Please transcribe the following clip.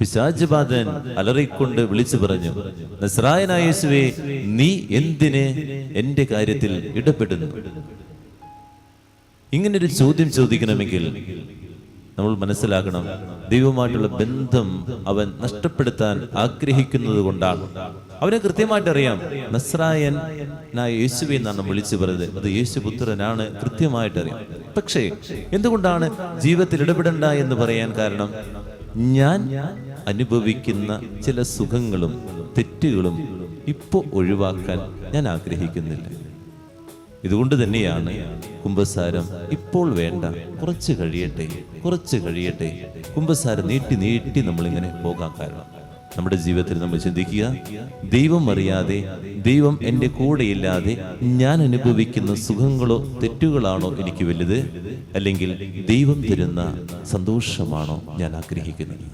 പിശാചബാധൻ അലറിക്കൊണ്ട് വിളിച്ചു പറഞ്ഞു, നസ്രായനായ യേശുവേ, നീ എന്തിന് എന്റെ കാര്യത്തിൽ ഇടപെടുന്നു? ഇങ്ങനൊരു ചോദ്യം ചോദിക്കണമെങ്കിൽ നമ്മൾ മനസ്സിലാക്കണം, ദൈവവുമായിട്ടുള്ള ബന്ധം അവൻ നഷ്ടപ്പെടുത്താൻ ആഗ്രഹിക്കുന്നത് കൊണ്ടാണ്. അവനെ കൃത്യമായിട്ട് അറിയാം, നസ്രായനായ യേശുവെ എന്നാണ് വിളിച്ചു പറയുന്നത്, അത് യേശുപുത്രനാണ്, കൃത്യമായിട്ട് അറിയാം. പക്ഷേ എന്തുകൊണ്ടാണ് ജീവിതത്തിൽ ഇടപെടണ്ട എന്ന് പറയാൻ കാരണം? ഞാൻ അനുഭവിക്കുന്ന ചില സുഖങ്ങളും തെറ്റുകളും ഇപ്പോൾ ഒഴിവാക്കാൻ ഞാൻ ആഗ്രഹിക്കുന്നില്ല. ഇതുകൊണ്ട് തന്നെയാണ് കുമ്പസാരം ഇപ്പോൾ വേണ്ട, കുറച്ച് കഴിയട്ടെ. കുമ്പസാരം നീട്ടി നമ്മളിങ്ങനെ പോകാൻ കാരണം. നമ്മുടെ ജീവിതത്തിൽ നമ്മൾ ചിന്തിക്കുക, ദൈവം അറിയാതെ, ദൈവം എൻ്റെ കൂടെയില്ലാതെ ഞാൻ അനുഭവിക്കുന്ന സുഖങ്ങളോ തെറ്റുകളാണോ എനിക്ക് വലുത്, അല്ലെങ്കിൽ ദൈവം തരുന്ന സന്തോഷമാണോ ഞാൻ ആഗ്രഹിക്കുന്നത്?